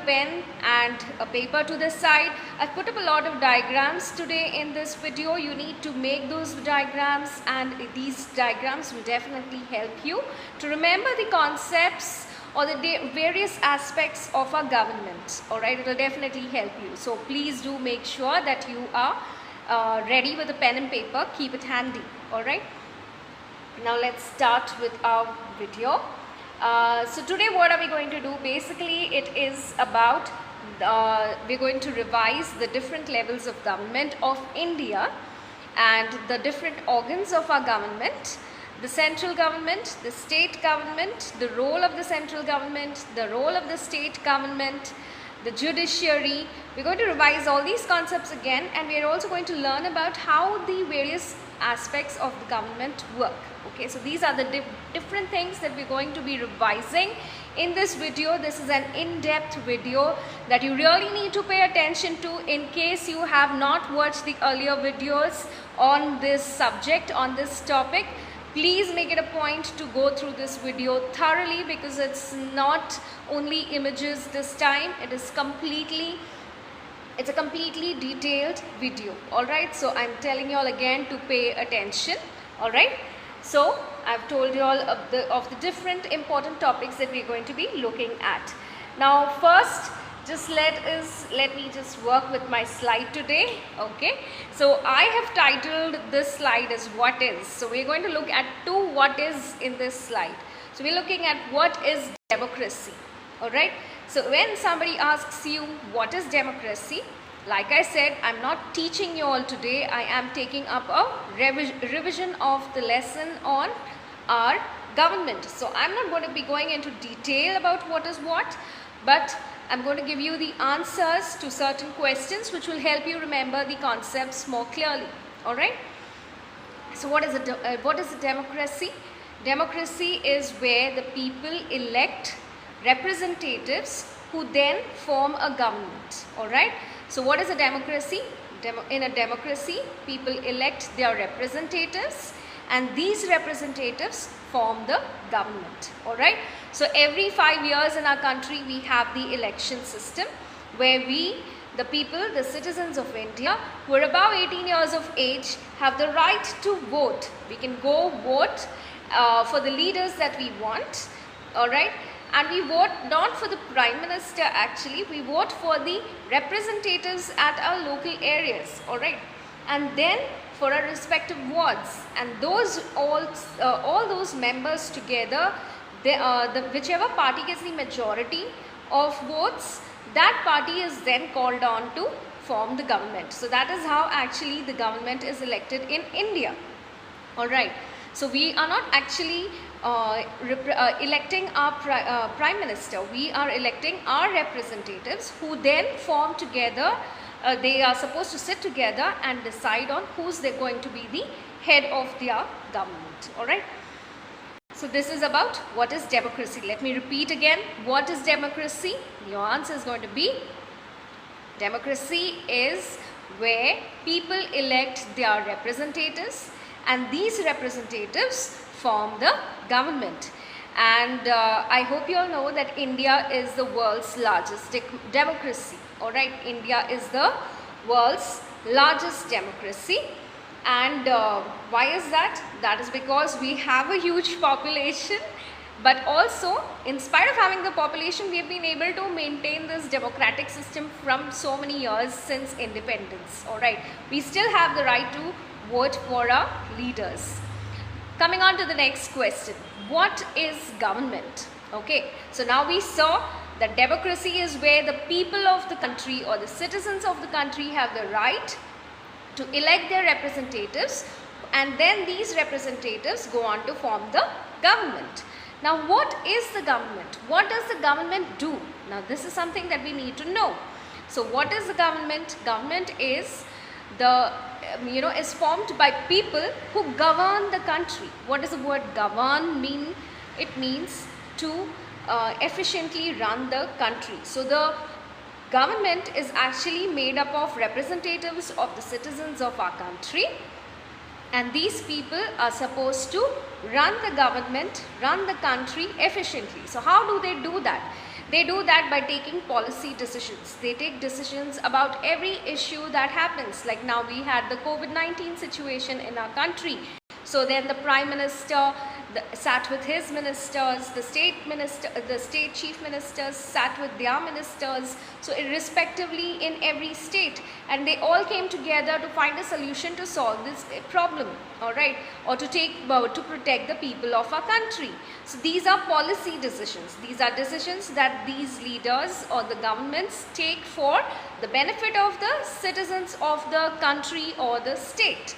pen and a paper to the side. I've put up a lot of diagrams today in this video. You need to make those diagrams, and these diagrams will definitely help you to remember the concepts or the various aspects of our government. Alright, it will definitely help you. So please do make sure that you are ready with a pen and paper. Keep it handy. Alright, now let's start with our video. So today what are we going to do? Basically it is about we're going to revise the different levels of government of India and the different organs of our government. The central government, the state government, the role of the central government, the role of the state government, the judiciary. We're going to revise all these concepts again, and we're also going to learn about how the various aspects of the government work. Okay, so these are the different things that we're going to be revising in this video. This is an in-depth video that you really need to pay attention to. In case you have not watched the earlier videos on this subject, on this topic, please make it a point to go through this video thoroughly, because it's not only images this time, it's a completely detailed video. Alright, so I'm telling you all again to pay attention. Alright, so I've told you all of the different important topics that we're going to be looking at. Now first, just let me just work with my slide today. Okay, so I have titled this slide as what is. So we're going to look at two what is in this slide. So we're looking at what is democracy. Alright, so when somebody asks you what is democracy, like I said, I'm not teaching you all today. I am taking up a revision of the lesson on our government. So I'm not going to be going into detail about what is what, but I'm going to give you the answers to certain questions which will help you remember the concepts more clearly. Alright, so what is a democracy? Democracy is where the people elect representatives who then form a government. Alright, so what is a democracy? In a democracy, people elect their representatives, and these representatives form the government. Alright, so every 5 years in our country we have the election system where the people, the citizens of India who are above 18 years of age, have the right to vote. We can go vote for the leaders that we want. Alright, and we vote not for the Prime Minister actually, we vote for the representatives at our local areas. Alright, and then for our respective wards, and those all those members together, whichever party gets the majority of votes, that party is then called on to form the government. So that is how actually the government is elected in India. Alright, so we are not actually electing our Prime Minister. We are electing our representatives who then form together. They are supposed to sit together and decide on who's they're going to be the head of their government. Alright, so this is about what is democracy. Let me repeat again. What is democracy? Your answer is going to be, democracy is where people elect their representatives, and these representatives form the government. And I hope you all know that India is the world's largest democracy. Alright, India is the world's largest democracy. And why is that? That is because we have a huge population, but also in spite of having the population, we have been able to maintain this democratic system from so many years since independence. Alright, we still have the right to vote for our leaders. Coming on to the next question, what is government? Okay, so now we saw that democracy is where the people of the country or the citizens of the country have the right to elect their representatives, and then these representatives go on to form the government. Now what is the government? What does the government do? Now this is something that we need to know. So what is the government? Government is is formed by people who govern the country. What does the word govern mean? It means to efficiently run the country. So the government is actually made up of representatives of the citizens of our country, and these people are supposed to run the government, run the country efficiently. So how do they do that? They do that by taking policy decisions. They take decisions about every issue that happens. Like now we had the COVID-19 situation in our country. So then the Prime Minister sat with his ministers, the state chief ministers sat with their ministers, so irrespectively in every state, and they all came together to find a solution to solve this problem, all right, or to protect the people of our country. So these are policy decisions. These are decisions that these leaders or the governments take for the benefit of the citizens of the country or the state.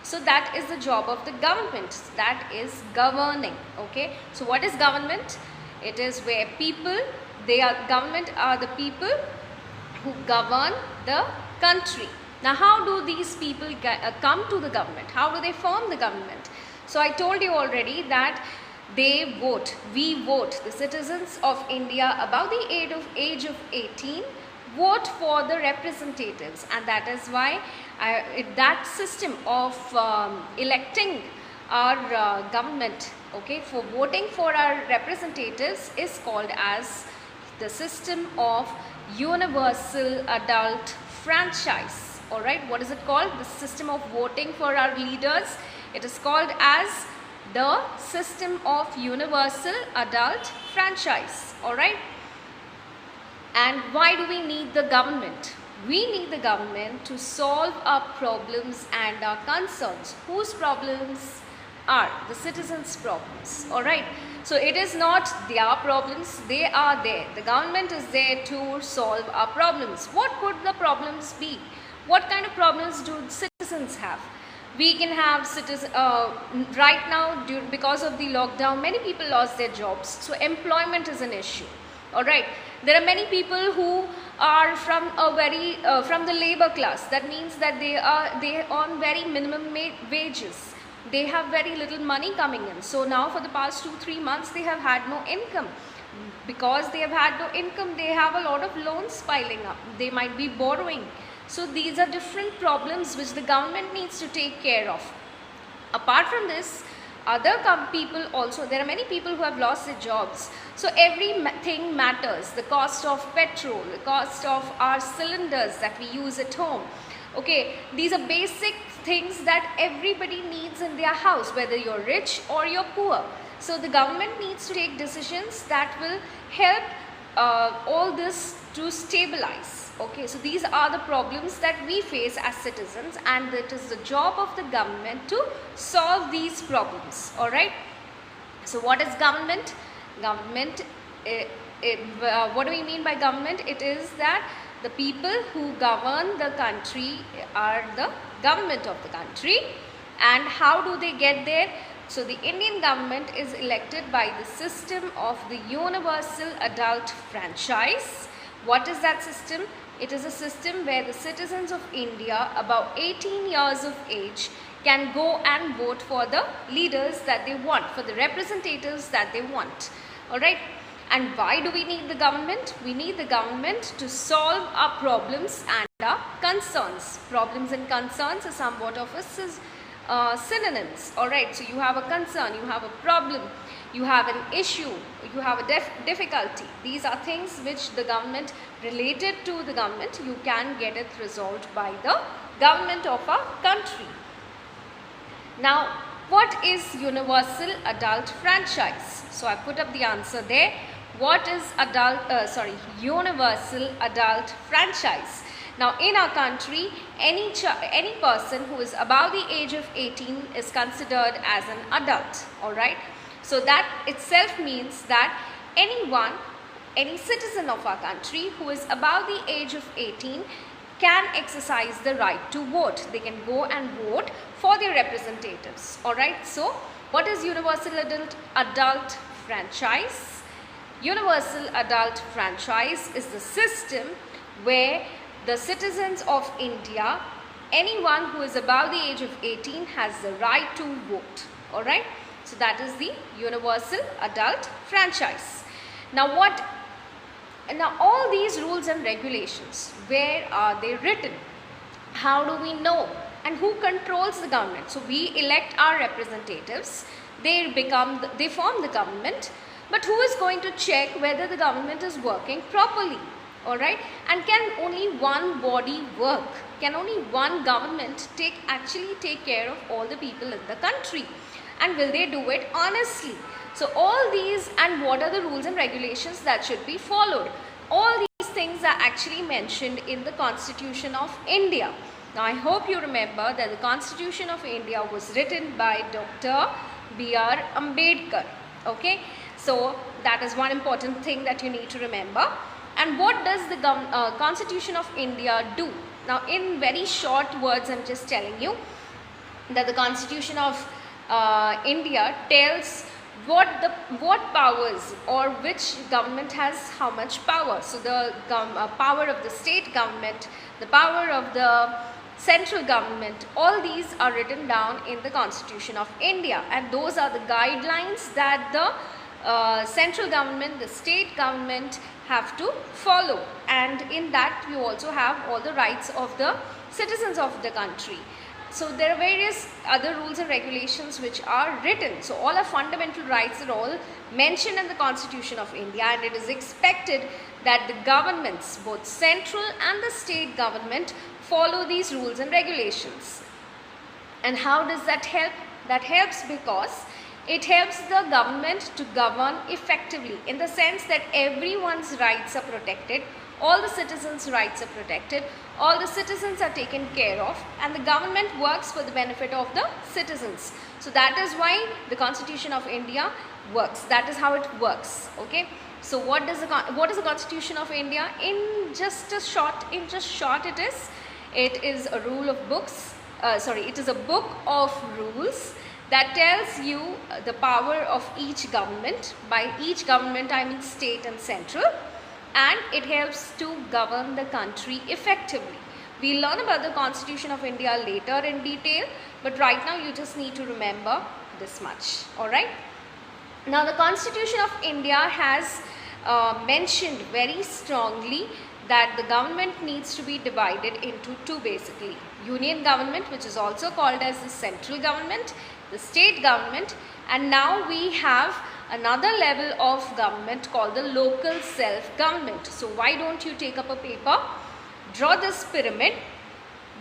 So that is the job of the government. That is governing. Okay. So what is government? It is where people, government are the people who govern the country. Now how do these people come to the government? How do they form the government? So I told you already that they vote. We vote. The citizens of India above the age of 18 vote for the representatives, and that is why that system of electing our government, okay, for voting for our representatives is called as the system of universal adult franchise. All right, what is it called? The system of voting for our leaders. It is called as the system of universal adult franchise. All right. And why do we need the government? We need the government to solve our problems and our concerns. Whose problems are? The citizens' problems. Alright. So it is not their problems. They are there. The government is there to solve our problems. What could the problems be? What kind of problems do citizens have? We can have citizens, right now because of the lockdown, many people lost their jobs. So employment is an issue. Alright. There are many people who are from from the labor class. That means that they earn very minimum wages. They have very little money coming in. So now for the past 2-3 months they have had no income. Because they have had no income, they have a lot of loans piling up. They might be borrowing. So these are different problems which the government needs to take care of. Apart from this, other people also, there are many people who have lost their jobs. So everything matters. The cost of petrol, the cost of our cylinders that we use at home. Okay, these are basic things that everybody needs in their house, whether you're rich or you're poor. So the government needs to take decisions that will help all this to stabilize. Okay, so these are the problems that we face as citizens, and it is the job of the government to solve these problems. Alright. So what is government? Government, what do we mean by government? It is that the people who govern the country are the government of the country. And how do they get there? So the Indian government is elected by the system of the universal adult franchise. What is that system? It is a system where the citizens of India above 18 years of age can go and vote for the leaders that they want, for the representatives that they want. Alright. And why do we need the government? We need the government to solve our problems and our concerns. Problems and concerns are somewhat of a synonyms. Alright. So you have a concern, you have a problem, you have an issue, you have a difficulty. These are things which the government, related to the government, you can get it resolved by the government of our country. Now, what is universal adult franchise? So I put up the answer there. What is universal adult franchise? Now in our country, any person who is above the age of 18 is considered as an adult. Alright. So that itself means that any citizen of our country who is above the age of 18 can exercise the right to vote. They can go and vote for their representatives. Alright. So what is universal adult franchise? Universal adult franchise is the system where the citizens of India, anyone who is above the age of 18 has the right to vote. Alright. So that is the universal adult franchise. Now all these rules and regulations, where are they written? How do we know? And who controls the government? So we elect our representatives. They form the government. But who is going to check whether the government is working properly? Alright, and can only one body work? Can only one government actually take care of all the people in the country? And will they do it honestly? So all these, and what are the rules and regulations that should be followed? All these things are actually mentioned in the Constitution of India. Now I hope you remember that the Constitution of India was written by Dr. B.R. Ambedkar. Okay, so that is one important thing that you need to remember. And what does the Constitution of India do? Now in very short words, I'm just telling you that the Constitution of India tells what powers, or which government has how much power. So the power of the state government, the power of the central government, all these are written down in the Constitution of India, and those are the guidelines that the central government, the state government have to follow. And in that you also have all the rights of the citizens of the country. So there are various other rules and regulations which are written. So all our fundamental rights are all mentioned in the Constitution of India, and it is expected that the governments, both central and the state government, follow these rules and regulations. And how does that help? That helps because it helps the government to govern effectively, in the sense that everyone's rights are protected, all the citizens' rights are protected, all the citizens are taken care of, and the government works for the benefit of the citizens. So that is why the Constitution of India works. That is how it works. Okay. So what is the Constitution of India? In just short, it is a rule of books. It is a book of rules that tells you the power of each government. By each government I mean state and central, and it helps to govern the country effectively. We'll learn about the Constitution of India later in detail, but right now you just need to remember this much. Alright. Now the Constitution of India has mentioned very strongly that the government needs to be divided into two, basically. Union government, which is also called as the central government, the state government, and now we have another level of government called the local self-government. So why don't you take up a paper, draw this pyramid.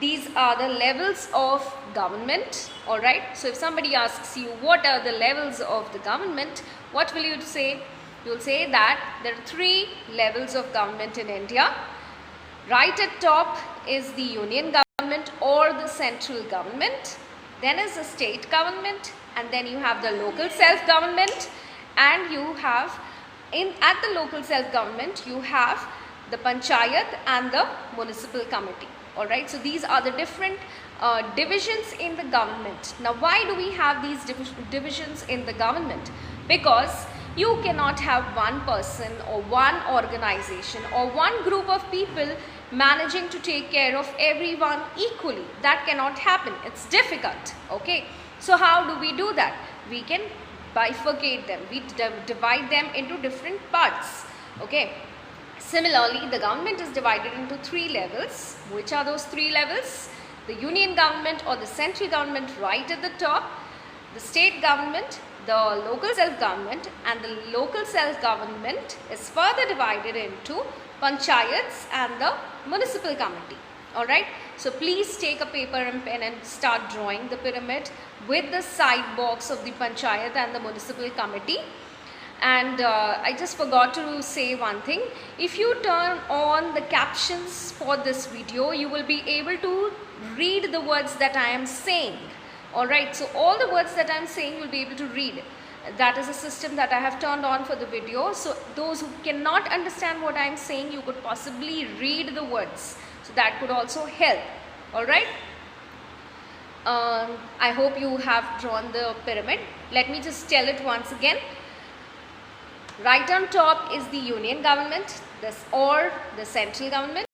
These are the levels of government. Alright, so if somebody asks you what are the levels of the government, what will you say? You will say that there are 3 levels of government in India. Right at top is the union government or the central government. Then is the state government, and then you have the local self-government, and you have at the local self-government you have the panchayat and the municipal committee. Alright, so these are the different divisions in the government. Now why do we have these divisions in the government? Because you cannot have one person or one organization or one group of people managing to take care of everyone equally. That cannot happen. It's difficult. Okay. So how do we do that? We can bifurcate them. We divide them into different parts. Okay. Similarly, the government is divided into 3 levels. Which are those 3 levels? The union government or the central government right at the top, the state government, the local self-government, and the local self-government is further divided into panchayats and the municipal committee. Alright, so please take a paper and pen and start drawing the pyramid with the side box of the panchayat and the municipal committee. And I just forgot to say one thing. If you turn on the captions for this video, you will be able to read the words that I am saying. Alright, so all the words that I am saying you will be able to read. That is a system that I have turned on for the video. So those who cannot understand what I am saying, you could possibly read the words. So that could also help. Alright. I hope you have drawn the pyramid. Let me just tell it once again. Right on top is the union government or the central government.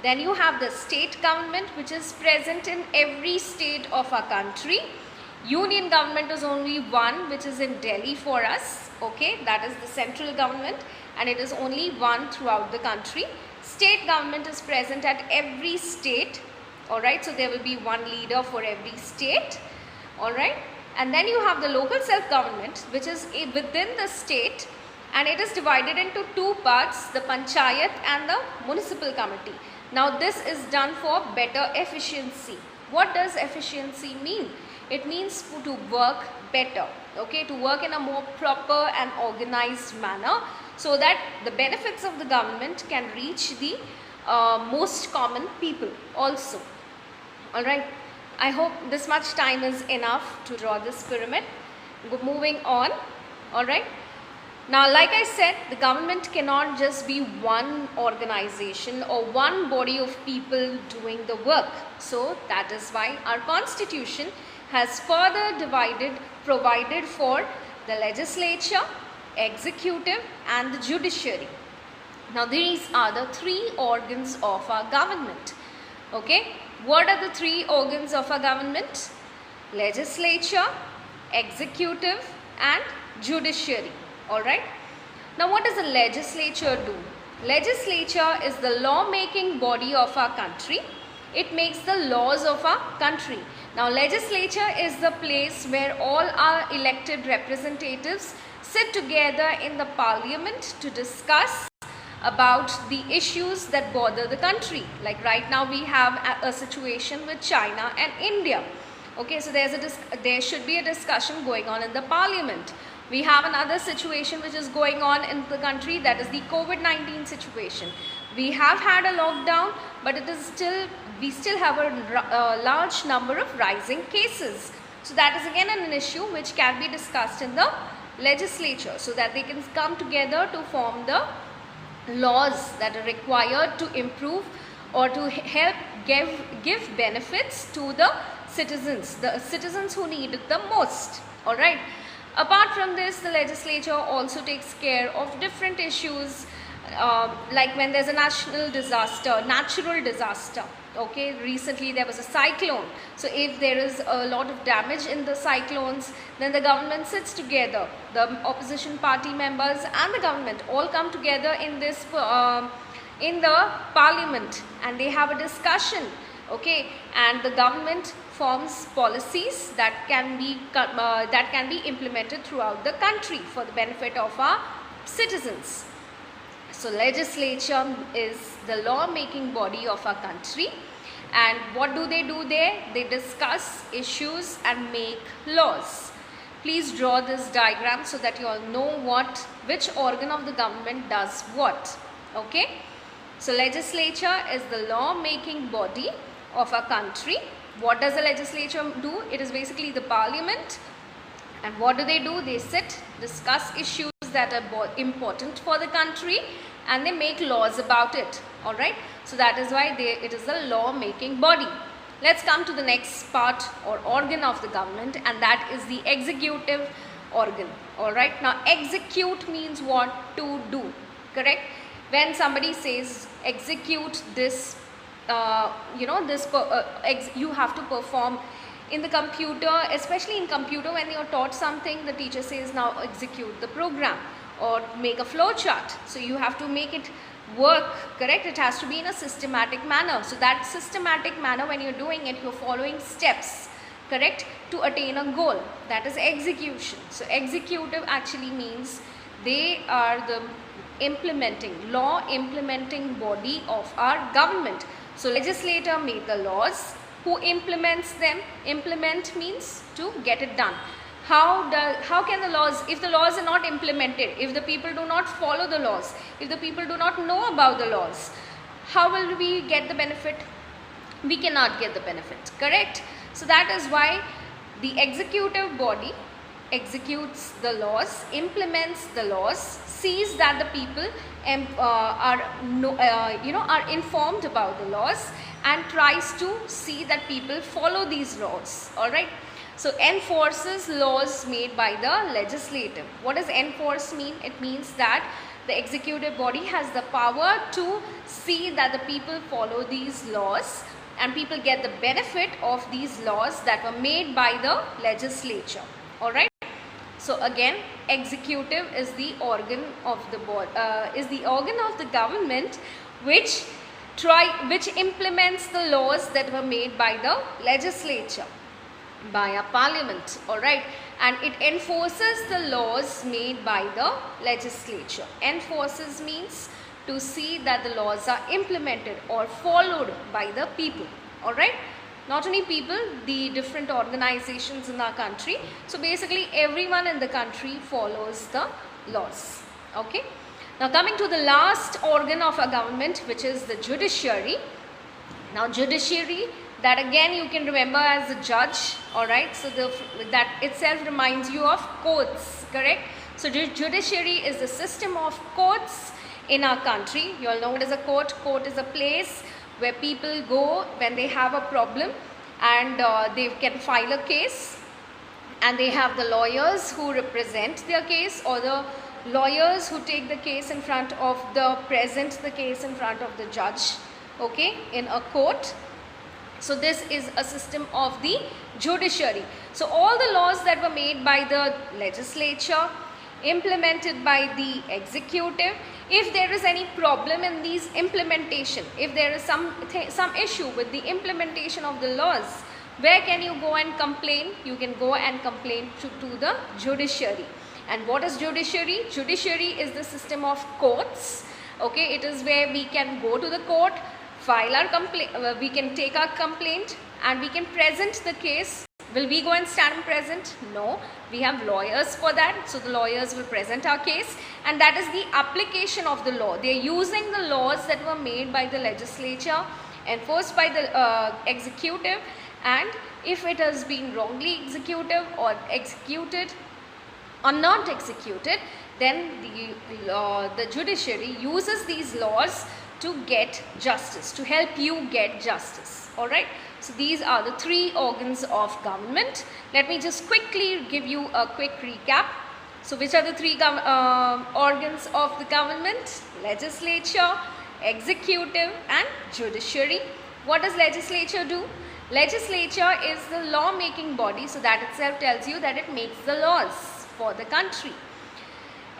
Then you have the state government, which is present in every state of our country. Union government is only one, which is in Delhi for us. Okay, that is the central government, and it is only one throughout the country. State government is present at every state. Alright, so there will be one leader for every state. Alright, and then you have the local self-government, which is within the state. and it is divided into two parts, the Panchayat and the Municipal Committee. Now this is done for better efficiency. What does efficiency mean? It means to work better, okay, to work in a more proper and organized manner, so that the benefits of the government can reach the most common people also. Alright, I hope this much time is enough to draw this pyramid. Moving on. Alright, now like I said, the government cannot just be one organization or one body of people doing the work. So that is why our constitution has further provided for the legislature, executive and the judiciary. Now these are the three organs of our government. Okay, what are the three organs of our government? Legislature, executive and judiciary. Alright. Now what does the legislature do? Legislature is the law-making body of our country. It makes the laws of our country. Now legislature is the place where all our elected representatives sit together in the parliament to discuss about the issues that bother the country. Like right now we have a situation with China and India. Okay, so there should be a discussion going on in the parliament. We have another situation which is going on in the country, that is the COVID-19 situation. We have had a lockdown, but we still have a large number of rising cases. So that is again an issue which can be discussed in the legislature, so that they can come together to form the laws that are required to improve or to help give benefits to the citizens who need it the most. Alright. Apart from this, the legislature also takes care of different issues, like when there's a natural disaster. Okay, recently there was a cyclone. So if there is a lot of damage in the cyclones, then the government sits together. The opposition party members and the government all come together in this in the parliament, and they have a discussion. Okay, and the government forms policies that can be implemented throughout the country for the benefit of our citizens. So legislature is the law-making body of our country, and what do they do there? They discuss issues and make laws. Please draw this diagram so that you all know which organ of the government does what. Okay, so legislature is the law-making body of our country. What does the legislature do? It is basically the parliament, and what do? They sit, discuss issues that are important for the country, and they make laws about it. Alright, so that is why it is the law-making body. Let's come to the next part or organ of the government, and that is the executive organ. Alright, now execute means what? To do, correct? When somebody says execute this, you have to perform in the computer, especially in computer, when you are taught something, the teacher says now execute the program or make a flow chart. So you have to make it work, correct? It has to be in a systematic manner. So that systematic manner, when you're doing it, you're following steps, correct, to attain a goal. That is execution. So executive actually means they are the law implementing body of our government. So legislator make the laws. Who implements them? Implement means to get it done. How can the laws, if the laws are not implemented, if the people do not follow the laws, if the people do not know about the laws, how will we get the benefit? We cannot get the benefit, correct? So that is why the executive body executes the laws, implements the laws, sees that the people are informed about the laws, and tries to see that people follow these laws. Alright, so enforces laws made by the legislative. What does enforce mean? It means that the executive body has the power to see that the people follow these laws, and people get the benefit of these laws that were made by the legislature. Alright, so again, executive is the organ of the government which implements the laws that were made by the legislature. by a parliament, alright, and it enforces the laws made by the legislature. Enforces means to see that the laws are implemented or followed by the people, alright. Not only people, the different organizations in our country. So basically everyone in the country follows the laws. Okay. Now coming to the last organ of a government, which is the judiciary. Now judiciary, that again you can remember as a judge, alright. So that itself reminds you of courts, correct. So judiciary is the system of courts in our country. You all know what is a court. Court is a place where people go when they have a problem and they can file a case, and they have the lawyers who represent their case, or the lawyers who take the case in front of present the case in front of the judge, okay, in a court. So this is a system of the judiciary. So all the laws that were made by the legislature, implemented by the executive, if there is any problem in these implementation, if there is some issue with the implementation of the laws, where can you go and complain? You can go and complain to the judiciary. And what is judiciary? Judiciary is the system of courts, okay. It is where we can go to the court, file our complaint, we can take our complaint and we can present the case. Will we go and stand present? No, we have lawyers for that. So the lawyers will present our case, and that is the application of the law. They are using the laws that were made by the legislature, enforced by the executive, and if it has been wrongly executed or executed or not executed, then the judiciary uses these laws to get justice, to help you get justice, alright. So these are the three organs of government. Let me just quickly give you a quick recap. So which are the three organs of the government? Legislature, executive and judiciary. What does legislature do? Legislature is the law making body, so that itself tells you that it makes the laws for the country.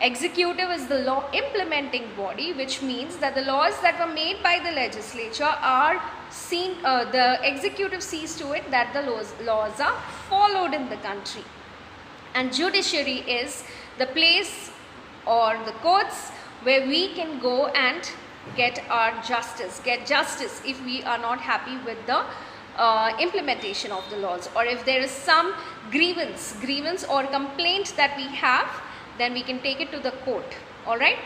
Executive is the law implementing body, which means that the laws that were made by the legislature are seen, the executive sees to it that the laws are followed in the country. And judiciary is the place or the courts where we can go and get justice if we are not happy with the implementation of the laws, or if there is some grievance or complaint that we have, then we can take it to the court, alright.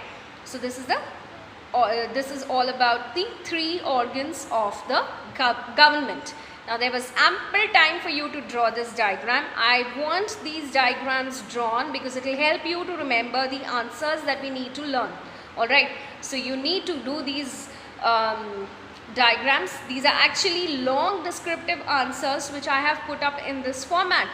So this is all about the three organs of the government. Now there was ample time for you to draw this diagram. I want these diagrams drawn because it will help you to remember the answers that we need to learn, alright. So you need to do these diagrams. These are actually long descriptive answers which I have put up in this format,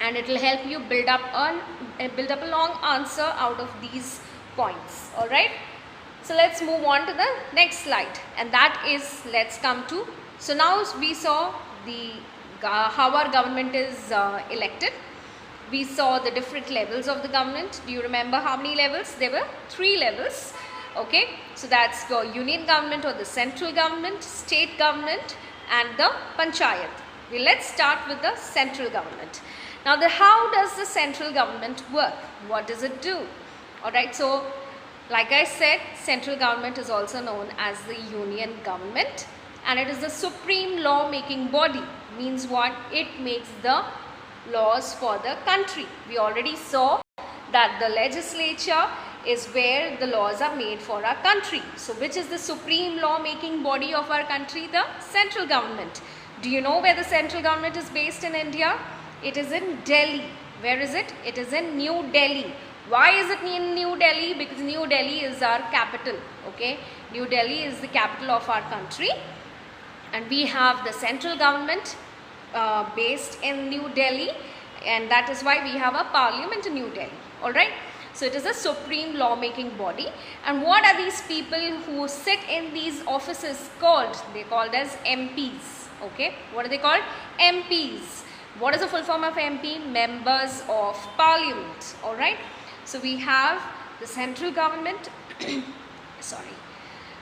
and it will help you build up a long answer out of these points, alright. So let's move on to the next slide, and that is, let's come to, so now we saw how our government is elected. We saw the different levels of the government. Do you remember how many levels? There were 3 levels, okay. So that's the union government or the central government, state government and the panchayat. Well, let's start with the central government. Now how does the central government work? What does it do? Alright, so like I said, central government is also known as the union government, and it is the supreme law making body. Means what? It makes the laws for the country. We already saw that the legislature is where the laws are made for our country. So which is the supreme law making body of our country? The central government. Do you know where the central government is based in India? It is in Delhi. Where is it? It is in New Delhi. Why is it in New Delhi? Because New Delhi is our capital, okay. New Delhi is the capital of our country, and we have the central government based in New Delhi, and that is why we have a parliament in New Delhi, alright. So it is a supreme law making body. And what are these people who sit in these offices called? They are called as MPs, okay. What are they called? MPs. What is the full form of MP? Members of Parliament, alright. So we have the central government,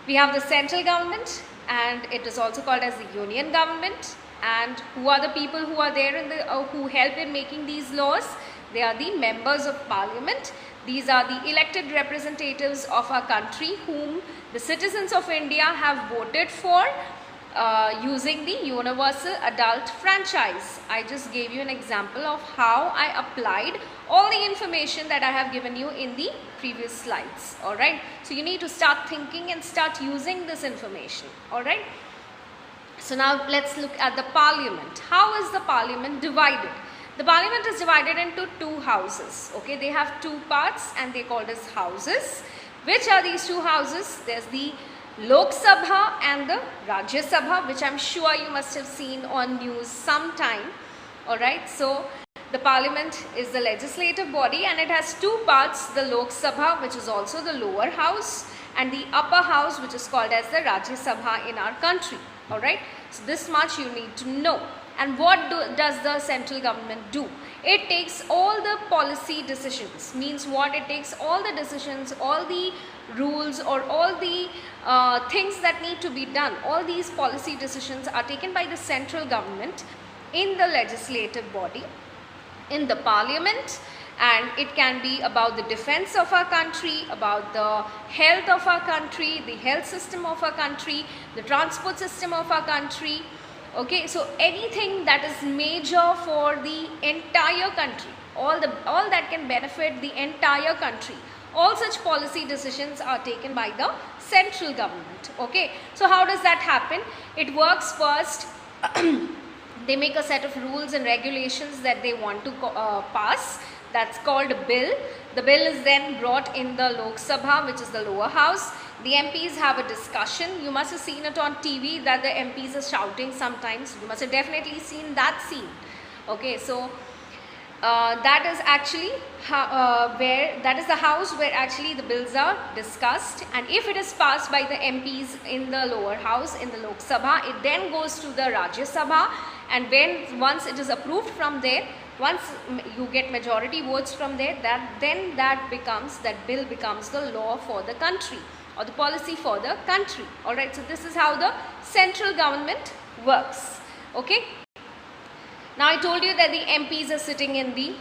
we have the central government, and it is also called as the union government. And who are the people who are there in the who help in making these laws? They are the members of parliament. These are the elected representatives of our country whom the citizens of India have voted for using the universal adult franchise. I just gave you an example of how I applied all the information that I have given you in the previous slides. Alright, so you need to start thinking and start using this information. Alright, so now let's look at the parliament. How is the parliament divided? The parliament is divided into two houses. Okay, they have two parts and they are called as houses. Which are these two houses? There's the Lok Sabha and the Rajya Sabha, which I'm sure you must have seen on news sometime. Alright, so the parliament is the legislative body and it has two parts, the Lok Sabha, which is also the lower house, and the upper house, which is called as the Rajya Sabha in our country. Alright, so this much you need to know. And what does the central government do? It takes all the policy decisions. Means what? It takes all the decisions, all the rules or all the things that need to be done. All these policy decisions are taken by the central government in the legislative body, in the parliament, and it can be about the defense of our country, about the health of our country, the health system of our country, the transport system of our country. Okay, so anything that is major for the entire country, all that can benefit the entire country, all such policy decisions are taken by the central government. Okay, so how does that happen? It works first. They make a set of rules and regulations that they want to pass. That's called a bill. The bill is then brought in the Lok Sabha, which is the lower house. The MPs have a discussion. You must have seen it on TV that the MPs are shouting sometimes. You must have definitely seen that scene. Okay, so that is actually that is the house where actually the bills are discussed, and if it is passed by the MPs in the lower house in the Lok Sabha, it then goes to the Rajya Sabha, and once it is approved from there, once you get majority votes from there, that bill becomes the law for the country or the policy for the country. Alright, so this is how the central government works. Okay. Now I told you that the MPs are sitting in the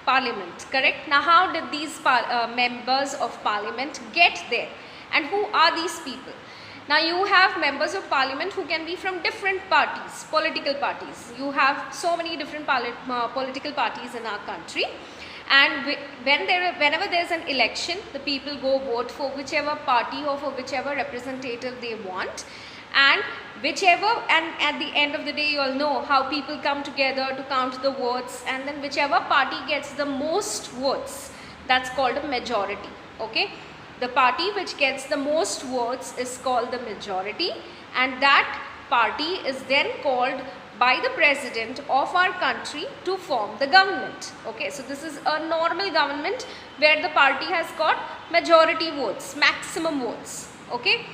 parliament, correct? Now how did these members of parliament get there, and who are these people? Now you have members of parliament who can be from different parties, political parties. You have so many different political parties in our country, and whenever there is an election, the people go vote for whichever party or for whichever representative they want. And at the end of the day, you all know how people come together to count the votes, and then whichever party gets the most votes, that's called a majority. Okay, the party which gets the most votes is called the majority, and that party is then called by the president of our country to form the government. Okay, so this is a normal government where the party has got majority votes, maximum votes. Okay.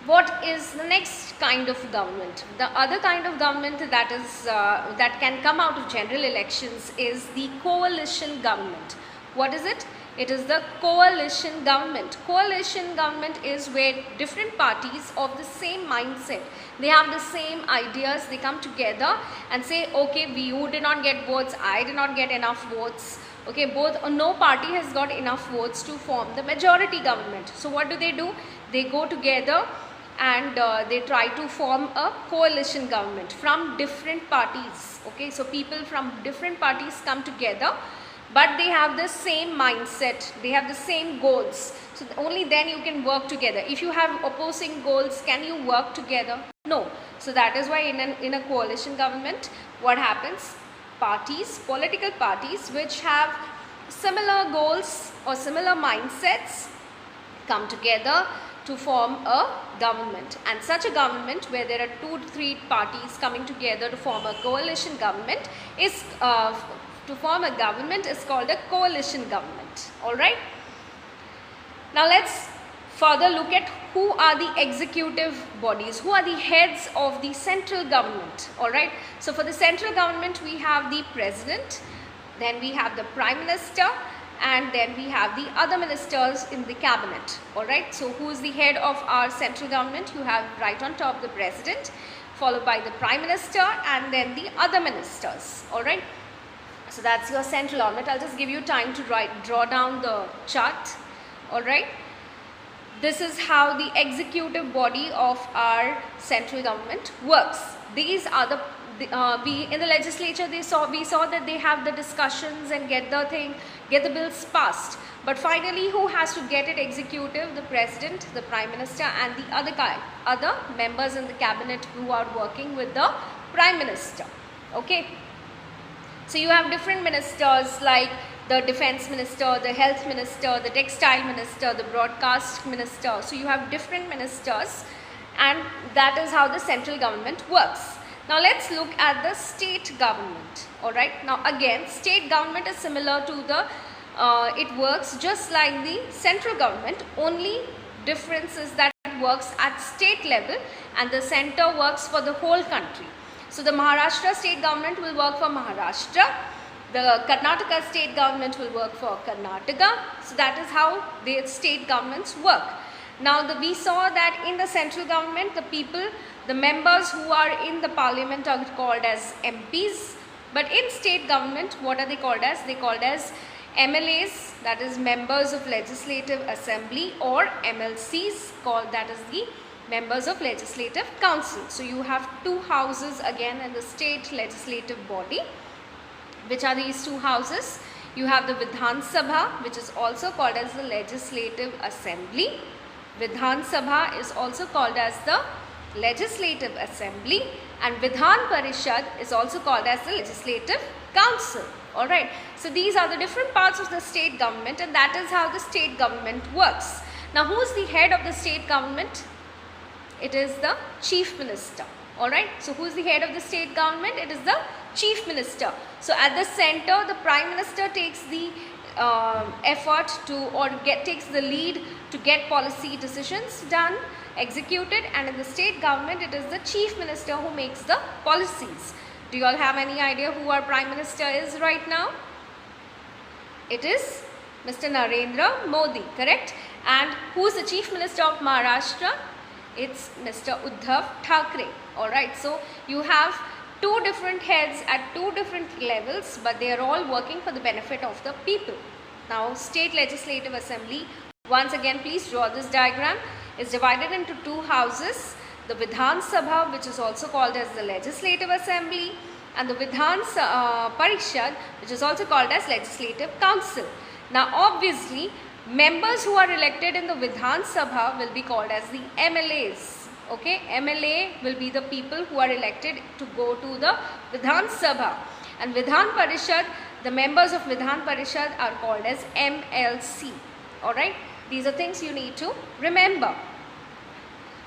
What is the next kind of government? The other kind of government that can come out of general elections is the coalition government. What is it? It is the coalition government. Coalition government is where different parties of the same mindset, they have the same ideas, they come together and say, okay, you did not get votes, I did not get enough votes. Okay, no party has got enough votes to form the majority government. So what do? They go together and they try to form a coalition government from different parties. Okay, so people from different parties come together, but they have the same mindset, they have the same goals. So only then you can work together. If you have opposing goals, can you work together? No. So that is why in a coalition government, what happens? Political parties which have similar goals or similar mindsets come together to form a government, and such a government where there are 2 to 3 parties coming together to form a coalition government is called a coalition government. Alright, now let's further look at who are the executive bodies, who are the heads of the central government. Alright, so for the central government we have the president, then we have the prime minister, and then we have the other ministers in the cabinet. Alright, so who is the head of our central government? You have right on top the president, followed by the Prime Minister, and then the other ministers. Alright. So that's your central government. I'll just give you time to draw down the chart. Alright. This is how the executive body of our central government works. These are the in the legislature we saw that they have the discussions and get the bills passed. But finally, who has to get it executive? The president, the prime minister, and the other members in the cabinet who are working with the prime minister. Okay. So you have different ministers like the defense minister, the health minister, the textile minister, the broadcast minister. So you have different ministers, and that is how the central government works. Now let's look at the state government. Alright. Now again, state government is similar to the, it works just like the central government, only difference is that it works at state level and the center works for the whole country. So the Maharashtra state government will work for Maharashtra, the Karnataka state government will work for Karnataka. So that is how the state governments work. Now we saw that in the central government, the members who are in the parliament are called as MPs. But in state government, what are they called as? They are called as MLAs, that is members of legislative assembly, or MLCs, called that is the members of legislative council. So you have two houses again in the state legislative body. Which are these two houses? You have the Vidhan Sabha, which is also called as the legislative assembly. Vidhan Sabha is also called as the legislative assembly, and Vidhan Parishad is also called as the legislative council. Alright, so these are the different parts of the state government, and that is how the state government works. Now who is the head of the state government? It is the chief minister. Alright, so who is the head of the state government? It is the chief minister. So at the center, the prime minister takes the effort to takes the lead to get policy decisions done, executed, and in the state government it is the chief minister who makes the policies. Do you all have any idea who our prime minister is right now? It is Mr. Narendra Modi, correct? And who is the chief minister of Maharashtra? It's Mr. Uddhav Thackeray. Alright, so you have two different heads at two different levels, but they are all working for the benefit of the people. Now, state legislative assembly, once again please draw this diagram, is divided into two houses, the Vidhan Sabha, which is also called as the legislative assembly, and the Vidhan Parishad, which is also called as legislative council. Now obviously, members who are elected in the Vidhan Sabha will be called as the MLAs. Okay, MLA will be the people who are elected to go to the Vidhan Sabha, and Vidhan Parishad, the members of Vidhan Parishad are called as MLC. Alright, these are things you need to remember.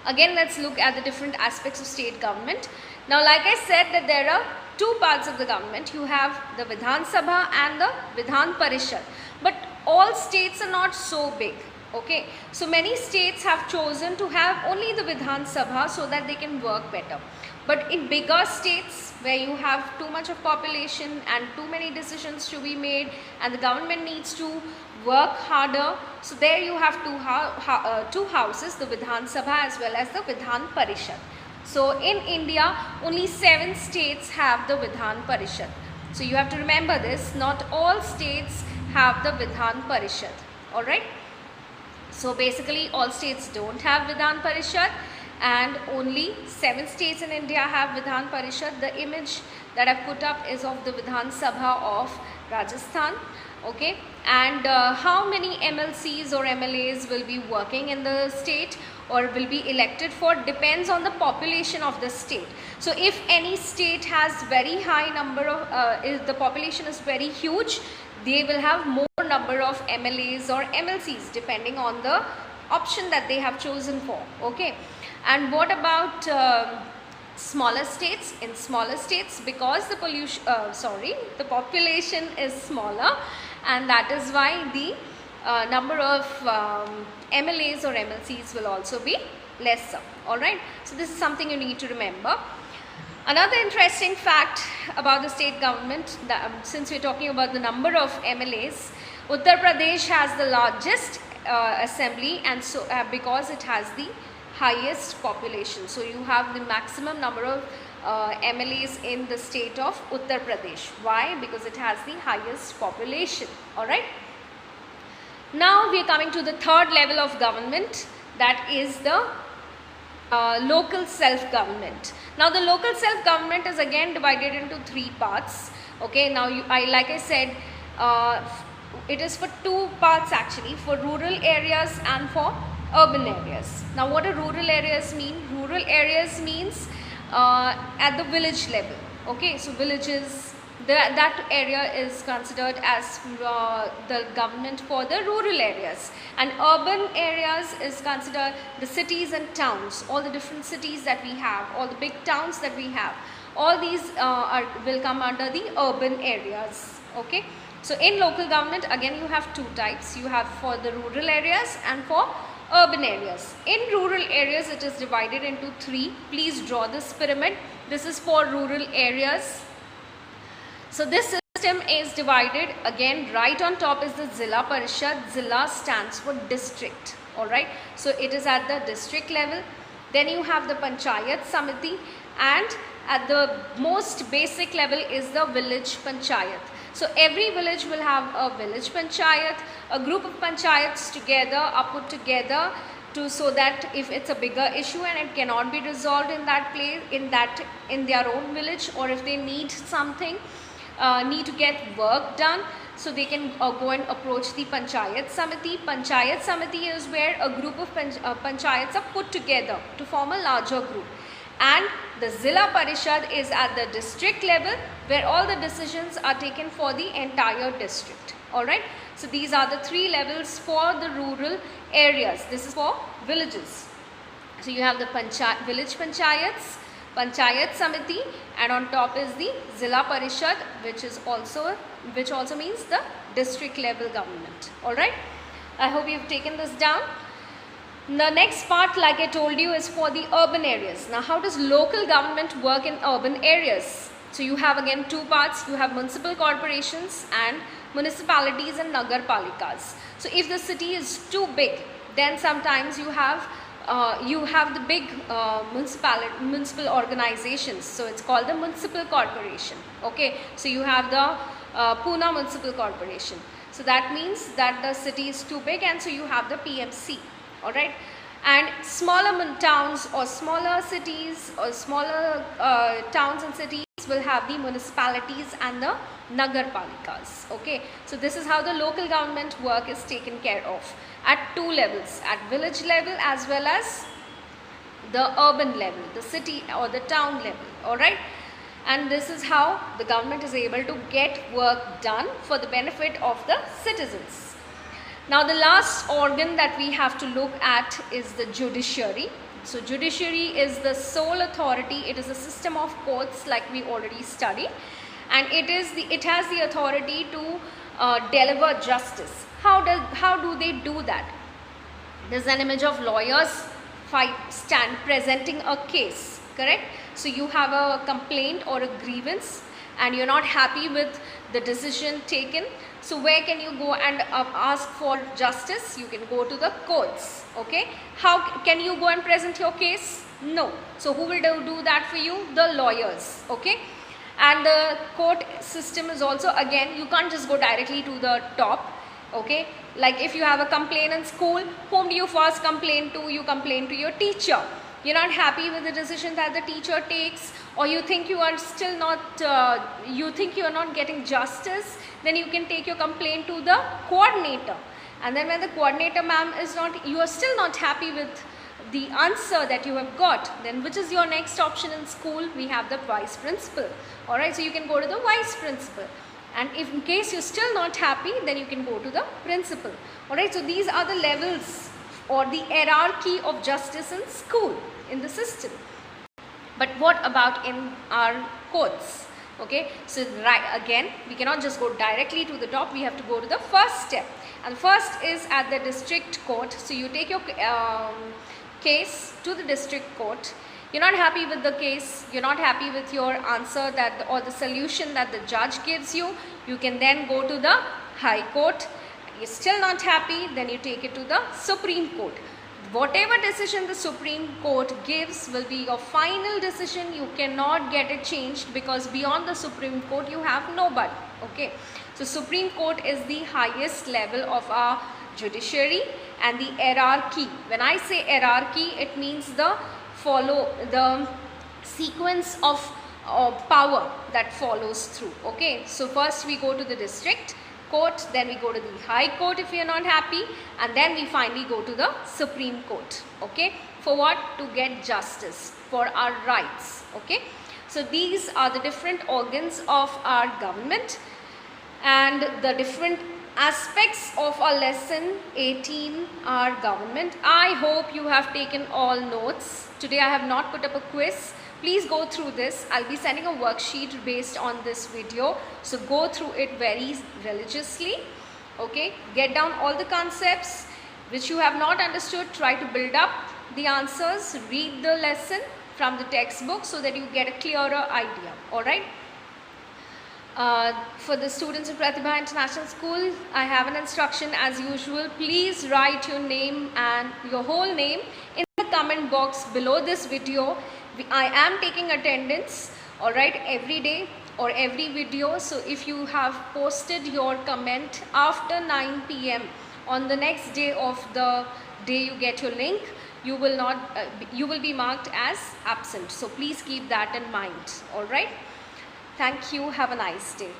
Again, let's look at the different aspects of state government. Now, like I said, that there are two parts of the government. You have the Vidhan Sabha and the Vidhan Parishad. But all states are not so big. Okay, so many states have chosen to have only the Vidhan Sabha so that they can work better. But in bigger states where you have too much of population and too many decisions to be made and the government needs to work harder, so there you have two houses, the Vidhan Sabha as well as the Vidhan Parishad. So in India, only 7 states have the Vidhan Parishad. So you have to remember this, not all states have the Vidhan Parishad. Alright. So basically all states don't have Vidhan Parishad, and only 7 states in India have Vidhan Parishad. The image that I put up is of the Vidhan Sabha of Rajasthan. Okay, and how many MLCs or MLAs will be working in the state or will be elected for depends on the population of the state. So if any state has very high number of, if the population is very huge, they will have more number of MLAs or MLCs depending on the option that they have chosen for. Okay, and what about smaller states? In smaller states, because the population is smaller, and that is why the number of MLAs or MLCs will also be lesser. Alright, so this is something you need to remember. Another interesting fact about the state government, since we are talking about the number of MLAs, Uttar Pradesh has the largest assembly, and so because it has the highest population. So you have the maximum number of MLAs in the state of Uttar Pradesh. Why? Because it has the highest population. Alright. Now we are coming to the third level of government, that is the local self-government. Now the local self-government is again divided into three parts. Okay, now like I said, it is for two parts actually, for rural areas and for urban areas. Now what do rural areas mean? Rural areas means at the village level. Okay, so villages, that area is considered as the government for the rural areas, and urban areas is considered the cities and towns, all the different cities that we have, all the big towns that we have, all these will come under the urban areas. Okay, so in local government again you have two types, you have for the rural areas and for urban areas. In rural areas it is divided into three. Please draw this pyramid. This is for rural areas. So this system is divided, again right on top is the Zilla Parishad. Zilla stands for district. Alright, so it is at the district level. Then you have the Panchayat Samiti, and at the most basic level is the village Panchayat. So every village will have a village Panchayat. A group of Panchayats together are put together so that if it's a bigger issue and it cannot be resolved in that place, in their own village, or if they need something, need to get work done, so they can go and approach the Panchayat Samiti. Panchayat Samiti is where a group of Panchayats are put together to form a larger group. And the Zilla Parishad is at the district level, where all the decisions are taken for the entire district. Alright, so these are the three levels for the rural areas. This is for villages. So you have the village Panchayats, Panchayat Samiti, and on top is the Zilla Parishad, which also means the district level government. Alright, I hope you've taken this down. The next part, like I told you, is for the urban areas. Now how does local government work in urban areas? So you have again two parts. You have municipal corporations and municipalities and nagar palikas. So if the city is too big, then sometimes you have the big municipal organizations. So it's called the municipal corporation. Okay, so you have the Pune Municipal Corporation. So that means that the city is too big, and so you have the PMC. Alright, and smaller towns or smaller cities or smaller towns and cities will have the municipalities and the nagar palikas. Okay, so this is how the local government work is taken care of at two levels, at village level as well as the urban level, the city or the town level. Alright, and this is how the government is able to get work done for the benefit of the citizens. Now the last organ that we have to look at is the judiciary. So judiciary is the sole authority. It is a system of courts like we already studied, and it has the authority to deliver justice. How do they do that? There's an image of lawyers presenting a case, correct? So you have a complaint or a grievance and you're not happy with the decision taken. So where can you go and ask for justice? You can go to the courts. Okay, how can you go and present your case? No. So who will do that for you? The lawyers. Okay, and the court system is also, again, you can't just go directly to the top. Okay, like if you have a complaint in school, whom do you first complain to? You complain to your teacher. You're not happy with the decision that the teacher takes, or you think you are still not, you think you are not getting justice, then you can take your complaint to the coordinator. And then when the coordinator ma'am is not, you are still not happy with the answer that you have got, then which is your next option in school? We have the vice principal. Alright, so you can go to the vice principal. And if in case you're still not happy, then you can go to the principal. Alright, so these are the levels or the hierarchy of justice in school, in the system. But what about in our courts? Okay, so right, again, we cannot just go directly to the top. We have to go to the first step. And first is at the district court. So you take your case to the district court. You're not happy with the case, you're not happy with your answer or the solution that the judge gives you, you can then go to the High Court. You're still not happy, then you take it to the Supreme Court. whatever decision the Supreme Court gives will be your final decision. You cannot get it changed, because beyond the Supreme Court you have nobody. Okay, so Supreme Court is the highest level of our judiciary and the hierarchy. When I say hierarchy, it means the sequence of power that follows through. Okay, so first we go to the district court, then we go to the high court if we are not happy, and then we finally go to the Supreme Court. Okay, for what? To get justice for our rights. Okay, so these are the different organs of our government and the different aspects of our lesson 18, our government. I hope you have taken all notes. Today I have not put up a quiz. Please go through this. I'll be sending a worksheet based on this video, so go through it very religiously. Okay, get down all the concepts which you have not understood. Try to build up the answers. Read the lesson from the textbook so that you get a clearer idea. All right. For the students of Pratibha International School, I have an instruction as usual. Please write your name and your whole name in the comment box below this video. I am taking attendance, all right, every day or every video. So if you have posted your comment after 9 PM on the next day of the day you get your link, you will be marked as absent. So please keep that in mind. All right. Thank you. Have a nice day.